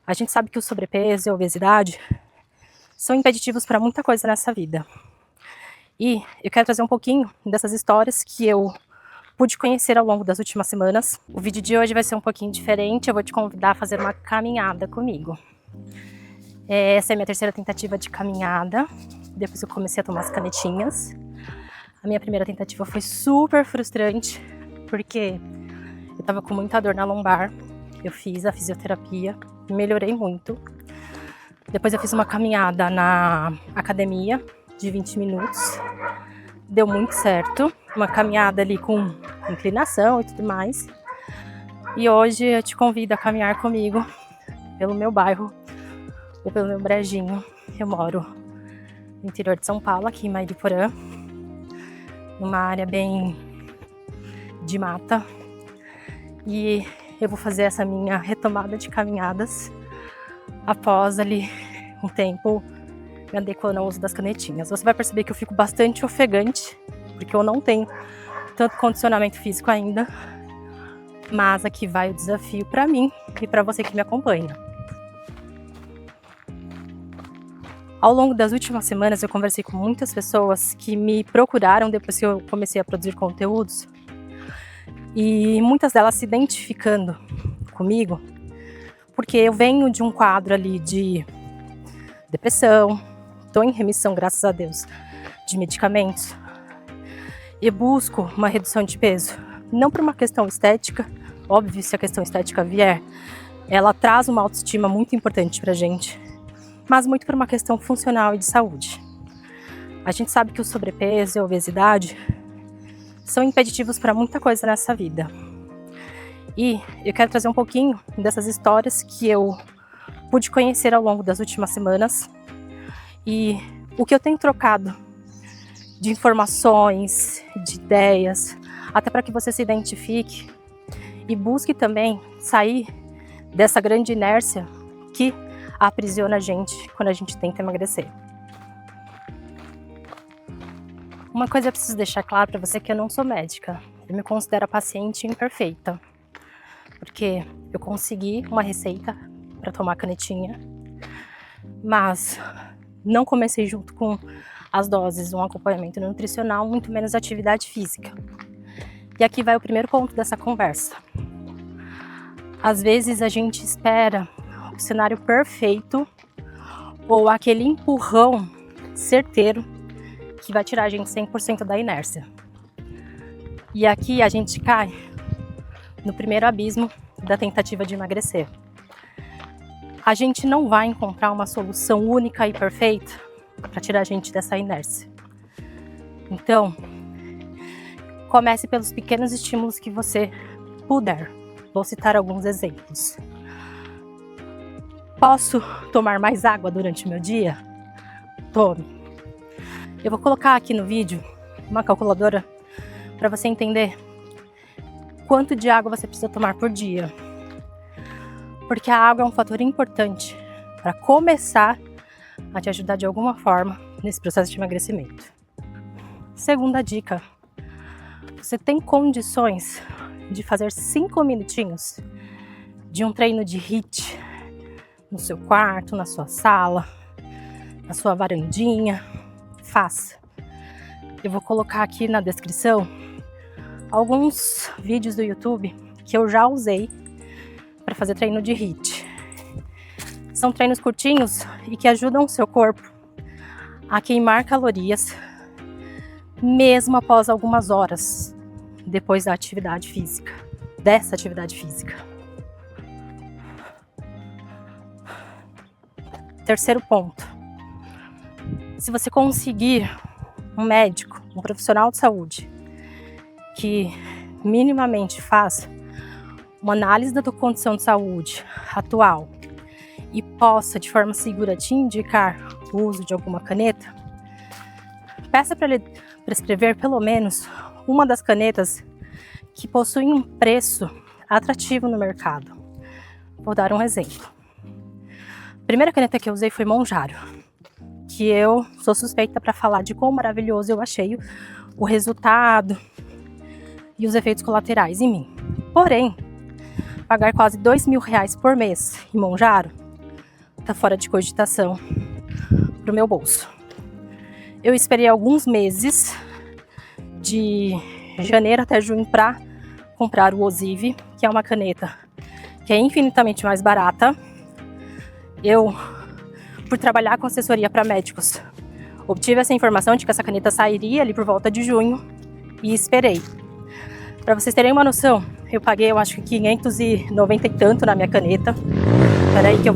A gente sabe que o sobrepeso e a obesidade são impeditivos para muita coisa nessa vida. E eu quero trazer um pouquinho dessas histórias que eu pude conhecer ao longo das últimas semanas. O vídeo de hoje vai ser um pouquinho diferente, eu vou te convidar a fazer uma caminhada comigo. Essa é a minha terceira tentativa de caminhada, depois eu comecei a tomar as canetinhas. A minha primeira tentativa foi super frustrante, porque eu tava com muita dor na lombar. Eu fiz a fisioterapia, melhorei muito. Depois eu fiz uma caminhada na academia de 20 minutos. Deu muito certo. Uma caminhada ali com inclinação e tudo mais. E hoje eu te convido a caminhar comigo pelo meu bairro ou pelo meu brejinho. Eu moro no interior de São Paulo, aqui em Mariporã, numa área bem de mata. E eu vou fazer essa minha retomada de caminhadas após ali um tempo me adequando ao uso das canetinhas. Você vai perceber que eu fico bastante ofegante, porque eu não tenho tanto condicionamento físico ainda, mas aqui vai o desafio para mim e para você que me acompanha. Ao longo das últimas semanas eu conversei com muitas pessoas que me procuraram depois que eu comecei a produzir conteúdos, e muitas delas se identificando comigo, porque eu venho de um quadro ali de depressão, estou em remissão, graças a Deus, de medicamentos, e busco uma redução de peso, não por uma questão estética. Óbvio, se a questão estética vier, ela traz uma autoestima muito importante pra gente, mas muito por uma questão funcional e de saúde. A gente sabe que o sobrepeso e a obesidade são impeditivos para muita coisa nessa vida. E eu quero trazer um pouquinho dessas histórias que eu pude conhecer ao longo das últimas semanas e o que eu tenho trocado de informações, de ideias, até para que você se identifique e busque também sair dessa grande inércia que aprisiona a gente quando a gente tenta emagrecer. Uma coisa eu preciso deixar claro para você, que eu não sou médica. Eu me considero a paciente imperfeita, porque eu consegui uma receita para tomar canetinha, mas não comecei junto com as doses, um acompanhamento nutricional, muito menos atividade física. E aqui vai o primeiro ponto dessa conversa. Às vezes a gente espera o cenário perfeito ou aquele empurrão certeiro que vai tirar a gente 100% da inércia. E aqui a gente cai no primeiro abismo da tentativa de emagrecer. A gente não vai encontrar uma solução única e perfeita para tirar a gente dessa inércia. Então, comece pelos pequenos estímulos que você puder. Vou citar alguns exemplos. Posso tomar mais água durante o meu dia? Tome. Eu vou colocar aqui no vídeo uma calculadora para você entender quanto de água você precisa tomar por dia. Porque a água é um fator importante para começar a te ajudar de alguma forma nesse processo de emagrecimento. Segunda dica: você tem condições de fazer 5 minutinhos de um treino de HIIT no seu quarto, na sua sala, na sua varandinha? Faça. Eu vou colocar aqui na descrição alguns vídeos do YouTube que eu já usei para fazer treino de HIIT. São treinos curtinhos e que ajudam o seu corpo a queimar calorias mesmo após algumas horas depois da atividade física, dessa atividade física. Terceiro ponto: se você conseguir um médico, um profissional de saúde que minimamente faça uma análise da tua condição de saúde atual e possa de forma segura te indicar o uso de alguma caneta, peça para ele prescrever pelo menos uma das canetas que possuem um preço atrativo no mercado. Vou dar um exemplo. A primeira caneta que eu usei foi Mounjaro, que eu sou suspeita para falar de quão maravilhoso eu achei o resultado e os efeitos colaterais em mim. Porém, pagar quase R$2.000 por mês em Mounjaro caneta fora de cogitação para o meu bolso. Eu esperei alguns meses, de janeiro até junho, para comprar o Ozive, que é uma caneta que é infinitamente mais barata. Eu, por trabalhar com assessoria para médicos, obtive essa informação de que essa caneta sairia ali por volta de junho e esperei. Para vocês terem uma noção, eu paguei, eu acho que 590 e tanto na minha caneta. Peraí que eu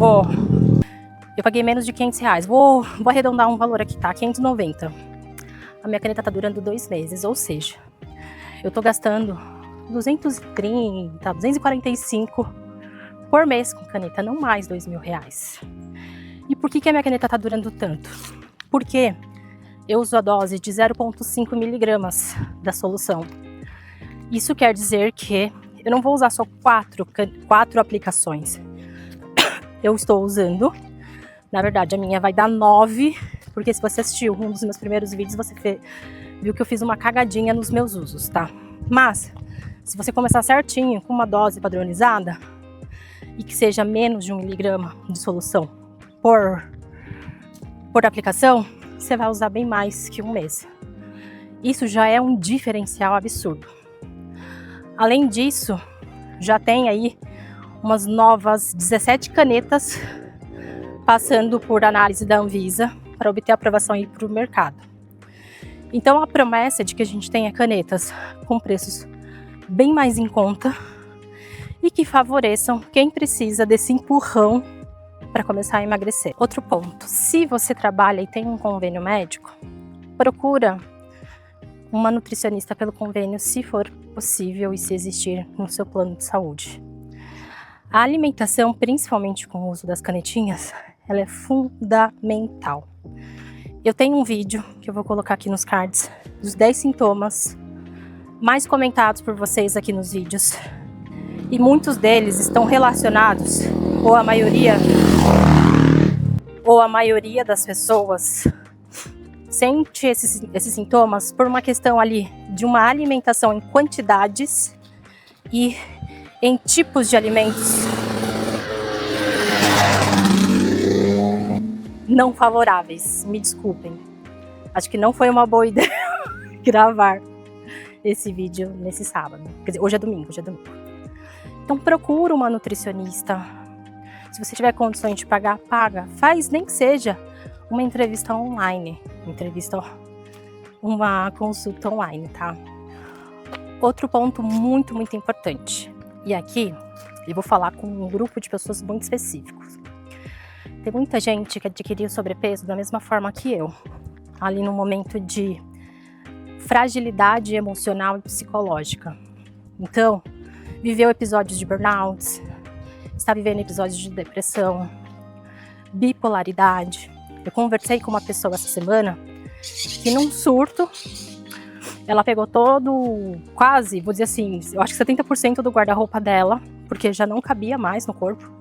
paguei menos de 500 reais. Vou arredondar um valor aqui, tá? 590. A minha caneta tá durando 2 meses, ou seja, eu tô gastando 230, 245 por mês com caneta, não mais 2.000 reais. E por que a minha caneta tá durando tanto? Porque eu uso a dose de 0,5 miligramas da solução. Isso quer dizer que eu não vou usar só 4 aplicações. Eu estou usando, na verdade a minha vai dar 9, porque se você assistiu um dos meus primeiros vídeos, você viu que eu fiz uma cagadinha nos meus usos, tá? Mas, se você começar certinho, com uma dose padronizada, e que seja menos de 1 miligrama de solução por aplicação, você vai usar bem mais que um mês. Isso já é um diferencial absurdo. Além disso, já tem aí umas novas 17 canetas passando por análise da Anvisa para obter aprovação aí para o mercado. Então a promessa é de que a gente tenha canetas com preços bem mais em conta e que favoreçam quem precisa desse empurrão para começar a emagrecer. Outro ponto, se você trabalha e tem um convênio médico, procura uma nutricionista pelo convênio, se for possível e se existir no seu plano de saúde. A alimentação, principalmente com o uso das canetinhas, ela é fundamental. Eu tenho um vídeo que eu vou colocar aqui nos cards dos 10 sintomas mais comentados por vocês aqui nos vídeos. E muitos deles estão relacionados, ou a maioria das pessoas sente esses sintomas por uma questão ali de uma alimentação em quantidades e em tipos de alimentos não favoráveis. Me desculpem, acho que não foi uma boa ideia gravar esse vídeo nesse sábado. Quer dizer, hoje é domingo. Então procura uma nutricionista. Se você tiver condições de pagar, paga. Faz nem que seja uma entrevista online, uma consulta online, tá? Outro ponto muito, muito importante. E aqui eu vou falar com um grupo de pessoas muito específicos. Tem muita gente que adquiriu sobrepeso da mesma forma que eu, ali no momento de fragilidade emocional e psicológica. Então, viveu episódios de burnout, está vivendo episódios de depressão, bipolaridade. Eu conversei com uma pessoa essa semana que num surto, ela pegou quase, vou dizer assim, eu acho que 70% do guarda-roupa dela, porque já não cabia mais no corpo,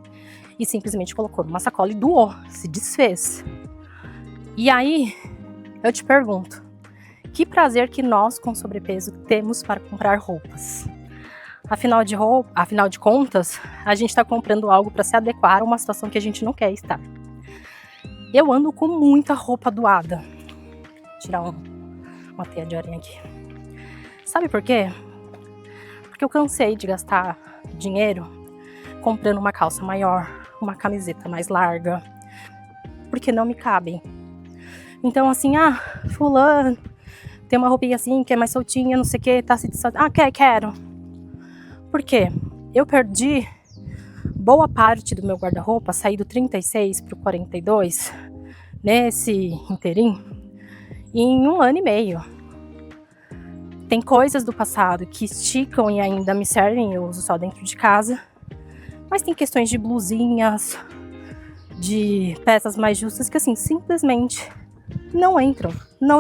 e simplesmente colocou numa sacola e doou, se desfez. E aí, eu te pergunto, que prazer que nós com sobrepeso temos para comprar roupas? Afinal de contas, a gente está comprando algo para se adequar a uma situação que a gente não quer estar. Eu ando com muita roupa doada. Vou tirar uma teia de aranha aqui. Sabe por quê? Porque eu cansei de gastar dinheiro comprando uma calça maior, uma camiseta mais larga, porque não me cabem. Então assim, fulano tem uma roupinha assim que é mais soltinha, não sei o que, tá se quero. Por quê? Eu perdi boa parte do meu guarda-roupa, saí do 36 pro 42 nesse interim em 1 ano e meio. Tem coisas do passado que esticam e ainda me servem, eu uso só dentro de casa, mas tem questões de blusinhas, de peças mais justas que assim, simplesmente não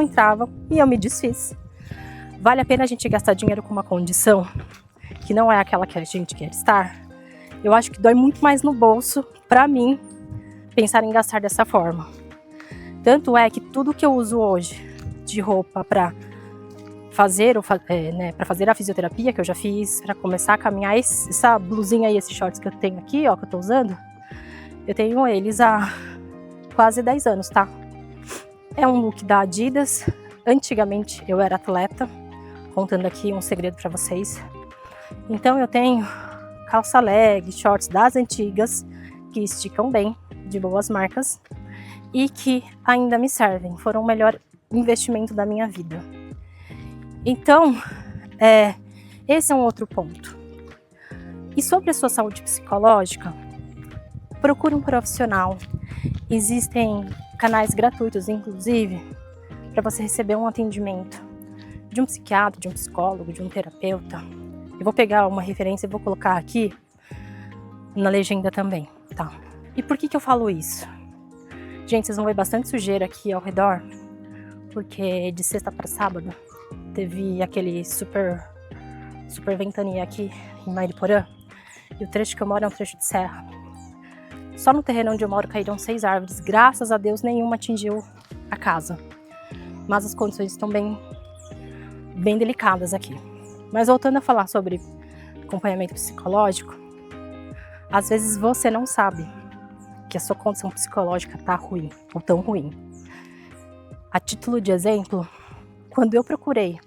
entravam e eu me desfiz. Vale a pena a gente gastar dinheiro com uma condição que não é aquela que a gente quer estar? Eu acho que dói muito mais no bolso, pra mim, pensar em gastar dessa forma. Tanto é que tudo que eu uso hoje de roupa pra fazer a fisioterapia que eu já fiz, pra começar a caminhar, essa blusinha e esses shorts que eu tenho aqui, ó, que eu tô usando, Eu tenho eles há quase 10 anos, tá? É um look da Adidas. Antigamente eu era atleta, contando aqui um segredo para vocês. Então eu tenho calça leg, shorts das antigas, que esticam bem, de boas marcas, e que ainda me servem. Foram o melhor investimento da minha vida. Então, esse é um outro ponto. E sobre a sua saúde psicológica, procure um profissional. Existem canais gratuitos, inclusive, para você receber um atendimento de um psiquiatra, de um psicólogo, de um terapeuta. Eu vou pegar uma referência e vou colocar aqui na legenda também, tá? E por que eu falo isso? Gente, vocês vão ver bastante sujeira aqui ao redor, porque de sexta para sábado teve aquele super ventania aqui em Mariporã, e o trecho que eu moro é um trecho de serra. Só no terreno onde eu moro caíram 6 árvores, graças a Deus nenhuma atingiu a casa. Mas as condições estão bem delicadas aqui. Mas voltando a falar sobre acompanhamento psicológico, às vezes você não sabe que a sua condição psicológica tá ruim, ou tão ruim. A título de exemplo, quando eu procurei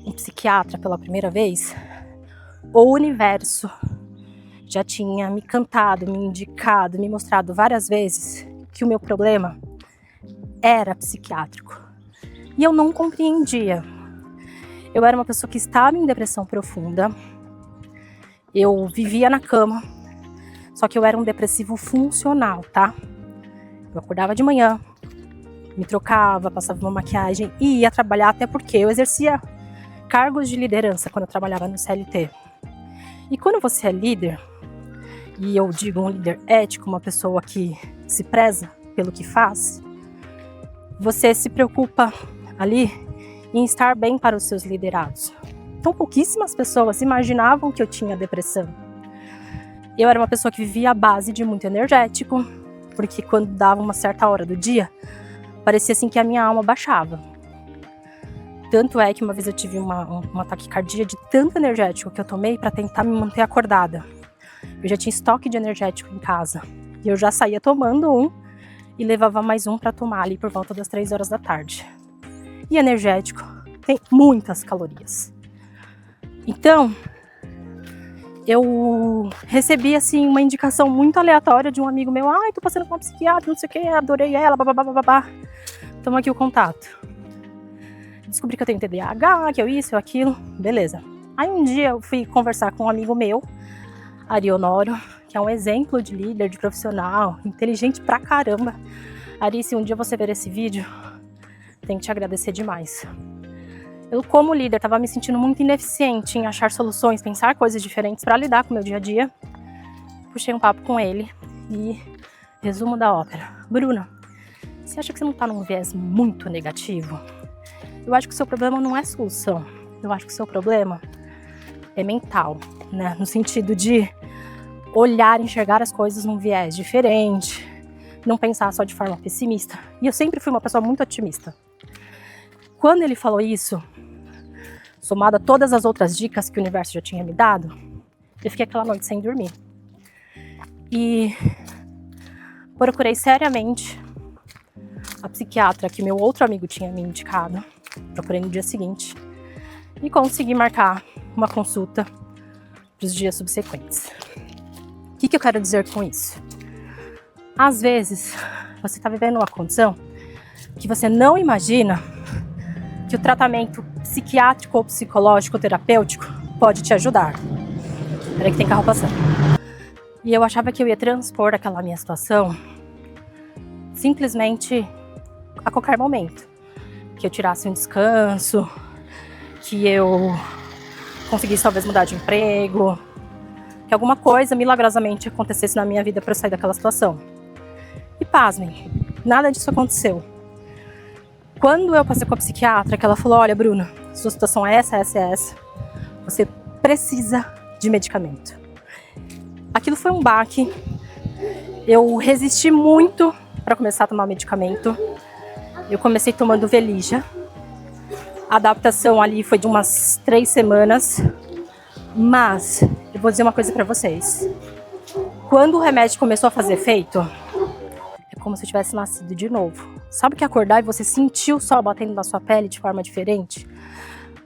um psiquiatra pela primeira vez, o universo já tinha me cantado, me indicado, me mostrado várias vezes que o meu problema era psiquiátrico. E eu não compreendia. Eu era uma pessoa que estava em depressão profunda. Eu vivia na cama, só que eu era um depressivo funcional, tá? Eu acordava de manhã, me trocava, passava uma maquiagem e ia trabalhar, até porque eu exercia cargos de liderança quando eu trabalhava no CLT. E quando você é líder, e eu digo um líder ético, uma pessoa que se preza pelo que faz, você se preocupa ali em estar bem para os seus liderados. Então pouquíssimas pessoas imaginavam que eu tinha depressão. Eu era uma pessoa que vivia à base de muito energético, porque quando dava uma certa hora do dia, parecia assim que a minha alma baixava. Tanto é que uma vez eu tive uma taquicardia de tanto energético que eu tomei para tentar me manter acordada. Eu já tinha estoque de energético em casa. E eu já saía tomando um e levava mais um para tomar ali por volta das 3 horas da tarde. E energético tem muitas calorias. Então, eu recebi assim uma indicação muito aleatória de um amigo meu. Ai, tô passando com uma psiquiatra, não sei o que, adorei ela, babá. Toma aqui o contato. Descobri que eu tenho TDAH, que eu isso, eu aquilo, beleza. Aí um dia eu fui conversar com um amigo meu, Ari Honório, que é um exemplo de líder, de profissional, inteligente pra caramba. Ari, se um dia você ver esse vídeo, tenho que te agradecer demais. Eu, como líder, estava me sentindo muito ineficiente em achar soluções, pensar coisas diferentes para lidar com o meu dia a dia. Puxei um papo com ele e resumo da ópera. Bruna, você acha que você não está num viés muito negativo? Eu acho que o seu problema não é solução. Eu acho que o seu problema é mental, né? No sentido de olhar, enxergar as coisas num viés diferente, não pensar só de forma pessimista. E eu sempre fui uma pessoa muito otimista. Quando ele falou isso, somado a todas as outras dicas que o universo já tinha me dado, eu fiquei aquela noite sem dormir. E procurei seriamente a psiquiatra que meu outro amigo tinha me indicado. Procurei no dia seguinte e consegui marcar uma consulta para os dias subsequentes. O que eu quero dizer com isso? Às vezes, você está vivendo uma condição que você não imagina que o tratamento psiquiátrico ou psicológico ou terapêutico pode te ajudar. Peraí que tem carro passando. E eu achava que eu ia transpor aquela minha situação simplesmente a qualquer momento. Que eu tirasse um descanso, que eu conseguisse talvez mudar de emprego, que alguma coisa milagrosamente acontecesse na minha vida para eu sair daquela situação. E pasmem, nada disso aconteceu. Quando eu passei com a psiquiatra, que ela falou, olha Bruna, sua situação é essa, você precisa de medicamento. Aquilo foi um baque, eu resisti muito para começar a tomar medicamento. Eu comecei tomando Velija. A adaptação ali foi de umas 3 semanas. Mas eu vou dizer uma coisa para vocês. Quando o remédio começou a fazer efeito, é como se eu tivesse nascido de novo. Sabe que acordar e você sentiu o sol batendo na sua pele de forma diferente?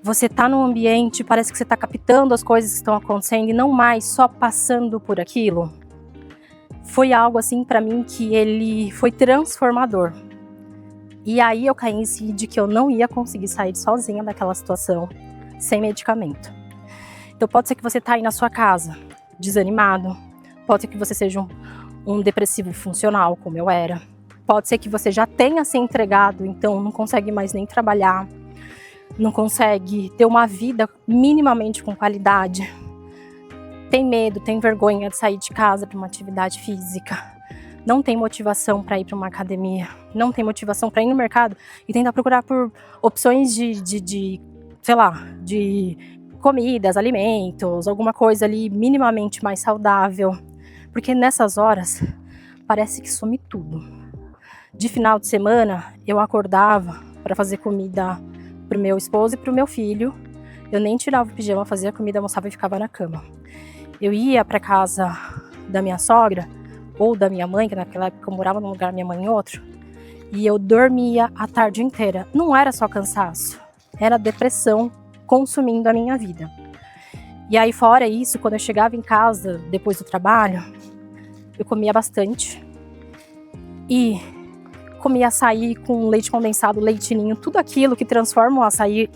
Você tá num ambiente, parece que você tá captando as coisas que estão acontecendo e não mais só passando por aquilo. Foi algo assim pra mim que ele foi transformador. E aí eu caí em si de que eu não ia conseguir sair sozinha daquela situação, sem medicamento. Então pode ser que você tá aí na sua casa, desanimado, pode ser que você seja um depressivo funcional, como eu era, pode ser que você já tenha se entregado, então não consegue mais nem trabalhar, não consegue ter uma vida minimamente com qualidade, tem medo, tem vergonha de sair de casa para uma atividade física, não tem motivação para ir para uma academia, não tem motivação para ir no mercado e tentar procurar por opções de sei lá, de comidas, alimentos, alguma coisa ali minimamente mais saudável, porque nessas horas parece que some tudo. De final de semana eu acordava para fazer comida pro meu esposo e pro meu filho, eu nem tirava o pijama, fazia comida, almoçava e ficava na cama. Eu ia para casa da minha sogra ou da minha mãe, que naquela época eu morava num lugar, minha mãe em outro, e eu dormia a tarde inteira. Não era só cansaço, era depressão consumindo a minha vida. E aí, fora isso, quando eu chegava em casa depois do trabalho, eu comia bastante e comia açaí com leite condensado, leite ninho, tudo aquilo que transforma o açaí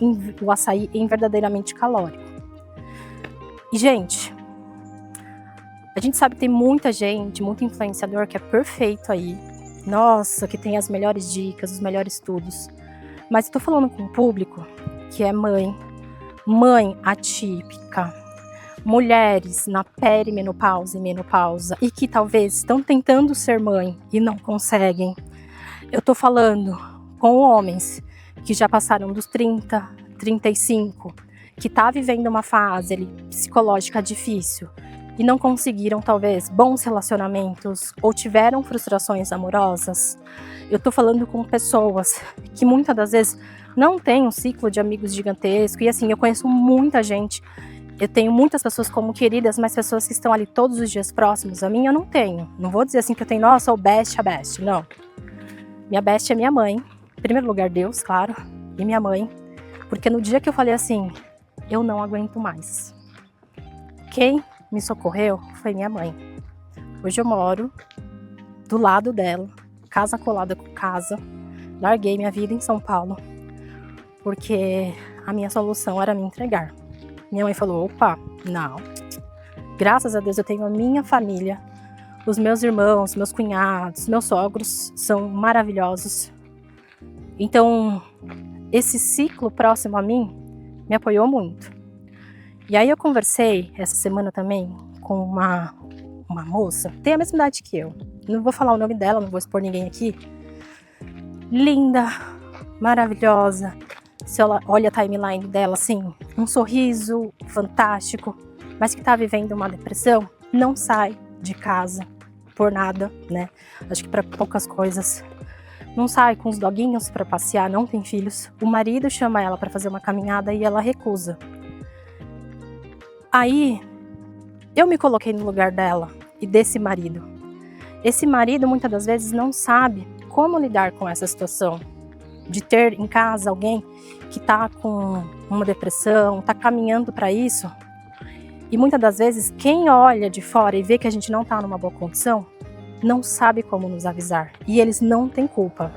em verdadeiramente calórico. E, gente, a gente sabe que tem muita gente, muito influenciador que é perfeito aí. Nossa, que tem as melhores dicas, os melhores estudos. Mas eu tô falando com um público que é mãe atípica, mulheres na perimenopausa e menopausa e que talvez estão tentando ser mãe e não conseguem. Eu tô falando com homens que já passaram dos 30, 35, que tá vivendo uma fase ali, psicológica difícil e não conseguiram talvez bons relacionamentos ou tiveram frustrações amorosas. Eu tô falando com pessoas que muitas das vezes não têm um ciclo de amigos gigantesco e assim, eu conheço muita gente, eu tenho muitas pessoas como queridas, mas pessoas que estão ali todos os dias próximos a mim, eu não tenho. Não vou dizer assim que eu tenho, nossa, o best, a best, não. Minha best é minha mãe, em primeiro lugar Deus, claro, e minha mãe, porque no dia que eu falei assim, eu não aguento mais, quem me socorreu foi minha mãe. Hoje eu moro do lado dela, casa colada com casa, larguei minha vida em São Paulo, porque a minha solução era me entregar. Minha mãe falou, opa, não, graças a Deus eu tenho a minha família, os meus irmãos, meus cunhados, meus sogros são maravilhosos. Então, esse ciclo próximo a mim me apoiou muito. E aí eu conversei essa semana também com uma moça, tem a mesma idade que eu. Não vou falar o nome dela, não vou expor ninguém aqui. Linda, maravilhosa. Se ela olha a timeline dela, assim, um sorriso fantástico, mas que tá vivendo uma depressão, não sai de casa por nada, né? Acho que para poucas coisas. Não sai com os doguinhos para passear, não tem filhos. O marido chama ela para fazer uma caminhada e ela recusa. Aí, eu me coloquei no lugar dela e desse marido. Esse marido, muitas das vezes, não sabe como lidar com essa situação. De ter em casa alguém que tá com uma depressão, tá caminhando para isso. E muitas das vezes, quem olha de fora e vê que a gente não tá numa boa condição, não sabe como nos avisar. E eles não têm culpa.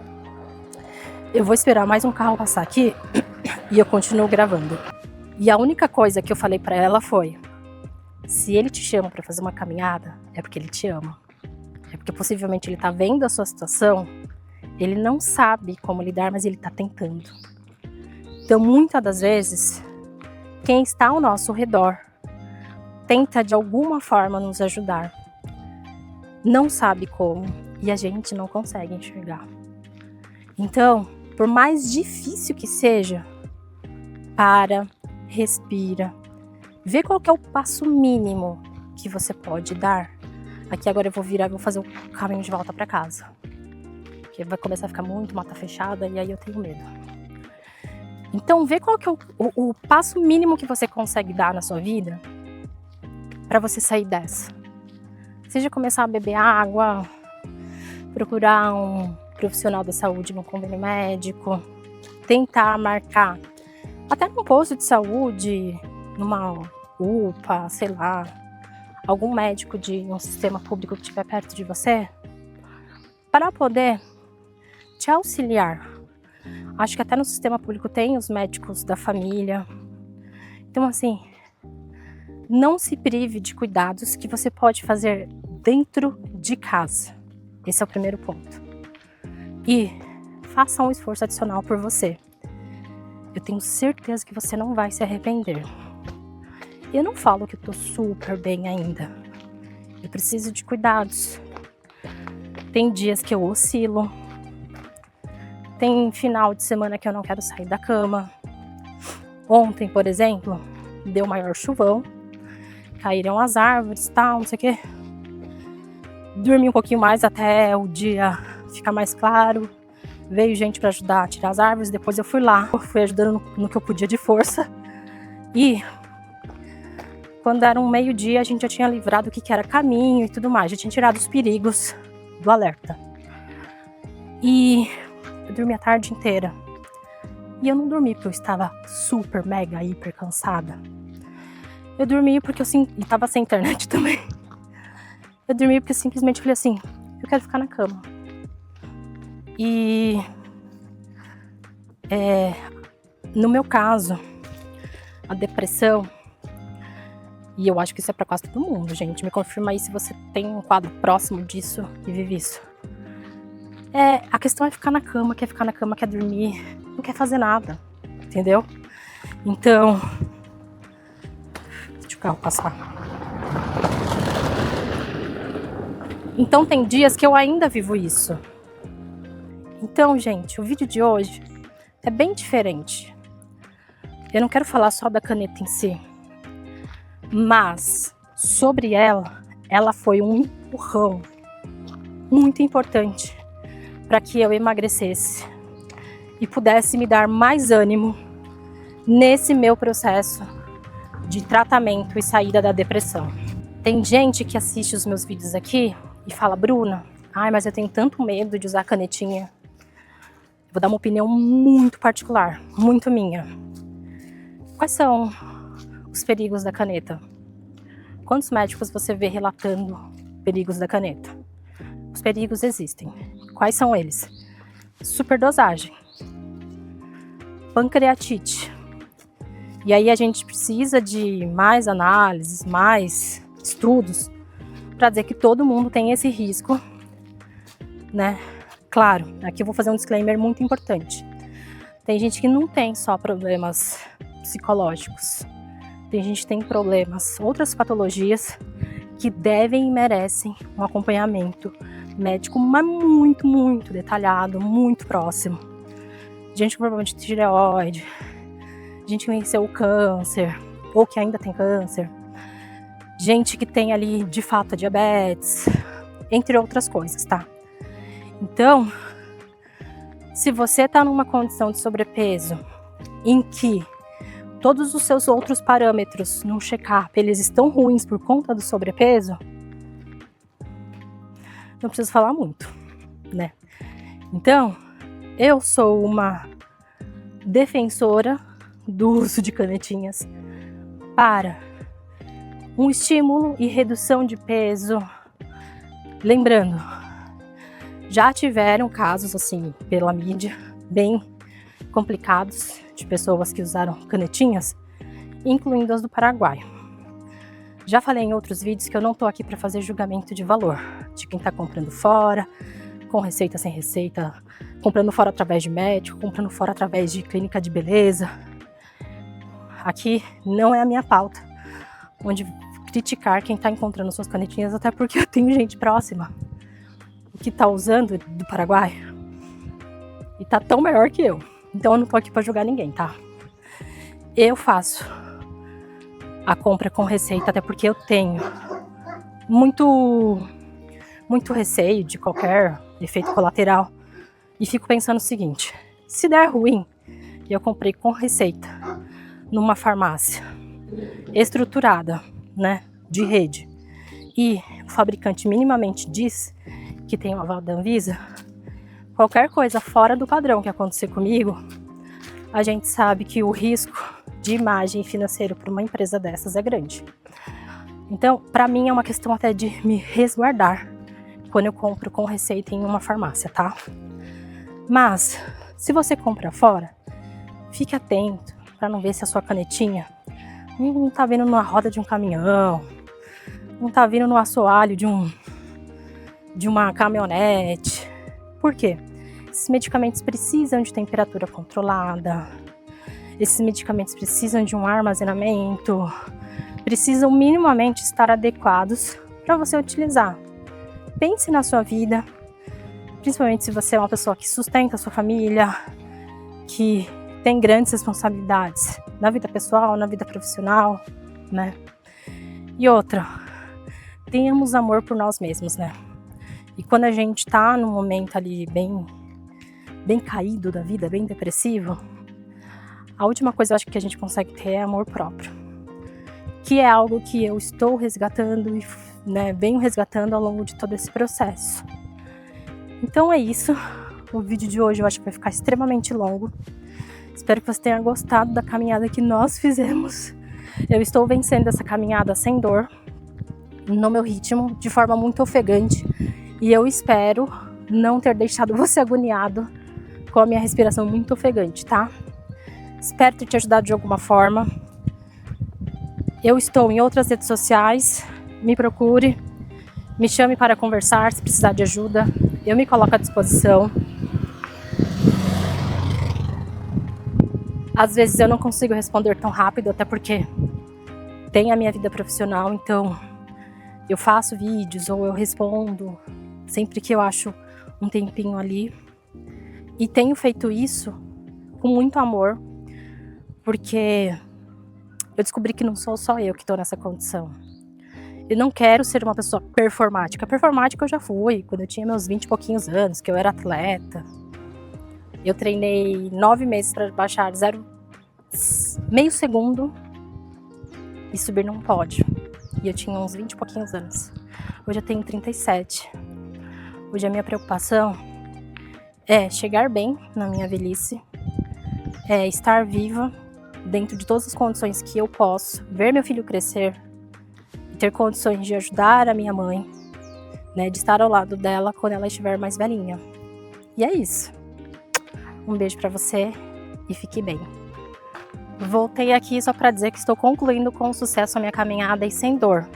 Eu vou esperar mais um carro passar aqui e eu continuo gravando. E a única coisa que eu falei para ela foi, se ele te chama para fazer uma caminhada, é porque ele te ama. É porque possivelmente ele tá vendo a sua situação, ele não sabe como lidar, mas ele tá tentando. Então, muitas das vezes, quem está ao nosso redor tenta de alguma forma nos ajudar. Não sabe como e a gente não consegue enxergar. Então, por mais difícil que seja, para, respira, vê qual que é o passo mínimo que você pode dar. Aqui agora eu vou virar e vou fazer o caminho de volta para casa, porque vai começar a ficar muito mata fechada e aí eu tenho medo. Então, vê qual que é o passo mínimo que você consegue dar na sua vida para você sair dessa. seja começar a beber água, procurar um profissional da saúde no convênio médico, tentar marcar até num posto de saúde, numa UPA, sei lá, algum médico de um sistema público que estiver perto de você, para poder te auxiliar. Acho que até no sistema público tem os médicos da família. Então, assim, não se prive de cuidados que você pode fazer dentro de casa. Esse é o primeiro ponto. E faça um esforço adicional por você. Eu tenho certeza que você não vai se arrepender. Eu não falo que eu tô super bem ainda. Eu preciso de cuidados. Tem dias que eu oscilo. Tem final de semana que eu não quero sair da cama. Ontem, por exemplo, deu maior chuvão. Caíram as árvores, tal, não sei o quê. Dormi um pouquinho mais até o dia ficar mais claro. Veio gente para ajudar a tirar as árvores. Depois eu fui lá, fui ajudando no que eu podia de força. E quando era um meio-dia, a gente já tinha livrado o que era caminho e tudo mais. Já tinha tirado os perigos do alerta. E eu dormi a tarde inteira. E eu não dormi porque eu estava super, mega, hiper cansada. Eu dormi porque e estava sem internet também. Eu dormi porque eu simplesmente falei assim, eu quero ficar na cama. E no meu caso, a depressão, e eu acho que isso é para quase todo mundo, gente, me confirma aí se você tem um quadro próximo disso e vive isso. A questão é ficar na cama, quer dormir, não quer fazer nada, entendeu? Então, deixa o carro passar. Então tem dias que eu ainda vivo isso. Então, gente, o vídeo de hoje é bem diferente. Eu não quero falar só da caneta em si, mas sobre ela foi um empurrão muito importante para que eu emagrecesse e pudesse me dar mais ânimo nesse meu processo de tratamento e saída da depressão. Tem gente que assiste os meus vídeos aqui e fala, Bruna, mas eu tenho tanto medo de usar canetinha. Vou dar uma opinião muito particular, muito minha. Quais são os perigos da caneta? Quantos médicos você vê relatando perigos da caneta? Os perigos existem. Quais são eles? Superdosagem, pancreatite. E aí a gente precisa de mais análises, mais estudos para dizer que todo mundo tem esse risco, né? Claro, aqui eu vou fazer um disclaimer muito importante. Tem gente que não tem só problemas psicológicos. Tem gente que tem problemas, outras patologias que devem e merecem um acompanhamento médico, mas muito, muito detalhado, muito próximo. Gente com problema de tireoide, gente que venceu o câncer, ou que ainda tem câncer, gente que tem ali, de fato, a diabetes, entre outras coisas, tá? Então, se você tá numa condição de sobrepeso em que todos os seus outros parâmetros no check-up, eles estão ruins por conta do sobrepeso, não preciso falar muito, né? Então, eu sou uma defensora do uso de canetinhas para um estímulo e redução de peso. Lembrando, já tiveram casos assim pela mídia bem complicados de pessoas que usaram canetinhas, incluindo as do Paraguai. Já falei em outros vídeos que eu não tô aqui para fazer julgamento de valor de quem tá comprando fora, com receita, sem receita, comprando fora através de médico, comprando fora através de clínica de beleza. Aqui não é a minha pauta, onde criticar quem tá encontrando suas canetinhas, até porque eu tenho gente próxima que tá usando do Paraguai e tá tão melhor que eu. Então eu não tô aqui para julgar ninguém, tá? Eu faço a compra com receita, até porque eu tenho muito receio de qualquer efeito colateral. E fico pensando o seguinte, se der ruim, eu comprei com receita numa farmácia estruturada, né, de rede, e o fabricante minimamente diz que tem o aval da Anvisa, qualquer coisa fora do padrão que acontecer comigo, a gente sabe que o risco de imagem financeiro para uma empresa dessas é grande. Então, para mim é uma questão até de me resguardar quando eu compro com receita em uma farmácia, tá? Mas, se você compra fora, fique atento para não ver se a sua canetinha não tá vindo na roda de um caminhão, não tá vindo no assoalho de uma caminhonete. Por quê? Esses medicamentos precisam de temperatura controlada, esses medicamentos precisam de um armazenamento, precisam minimamente estar adequados para você utilizar. Pense na sua vida, principalmente se você é uma pessoa que sustenta a sua família, que tem grandes responsabilidades na vida pessoal, na vida profissional, né? E outra, tenhamos amor por nós mesmos, né? E quando a gente tá num momento ali bem caído da vida, bem depressivo, a última coisa eu acho que a gente consegue ter é amor próprio, que é algo que eu estou resgatando e venho resgatando ao longo de todo esse processo. Então é isso, o vídeo de hoje eu acho que vai ficar extremamente longo. Espero que você tenha gostado da caminhada que nós fizemos. Eu estou vencendo essa caminhada sem dor, no meu ritmo, de forma muito ofegante. E eu espero não ter deixado você agoniado com a minha respiração muito ofegante, tá? Espero ter te ajudado de alguma forma. Eu estou em outras redes sociais, me procure, me chame para conversar se precisar de ajuda. Eu me coloco à disposição. Às vezes eu não consigo responder tão rápido, até porque tem a minha vida profissional, então eu faço vídeos ou eu respondo sempre que eu acho um tempinho ali. E tenho feito isso com muito amor, porque eu descobri que não sou só eu que estou nessa condição. Eu não quero ser uma pessoa performática. Performática eu já fui, quando eu tinha meus 20 e pouquinhos anos, que eu era atleta. Eu treinei 9 meses para baixar meio segundo e subir num pódio. E eu tinha uns 20 e pouquinhos anos. Hoje eu tenho 37. Hoje a minha preocupação é chegar bem na minha velhice, é estar viva dentro de todas as condições que eu posso, ver meu filho crescer e ter condições de ajudar a minha mãe, né, de estar ao lado dela quando ela estiver mais velhinha. E é isso. Um beijo pra você e fique bem. Voltei aqui só pra dizer que estou concluindo com sucesso a minha caminhada e sem dor.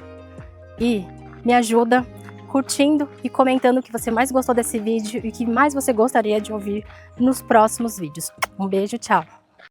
E me ajuda curtindo e comentando o que você mais gostou desse vídeo e o que mais você gostaria de ouvir nos próximos vídeos. Um beijo, tchau!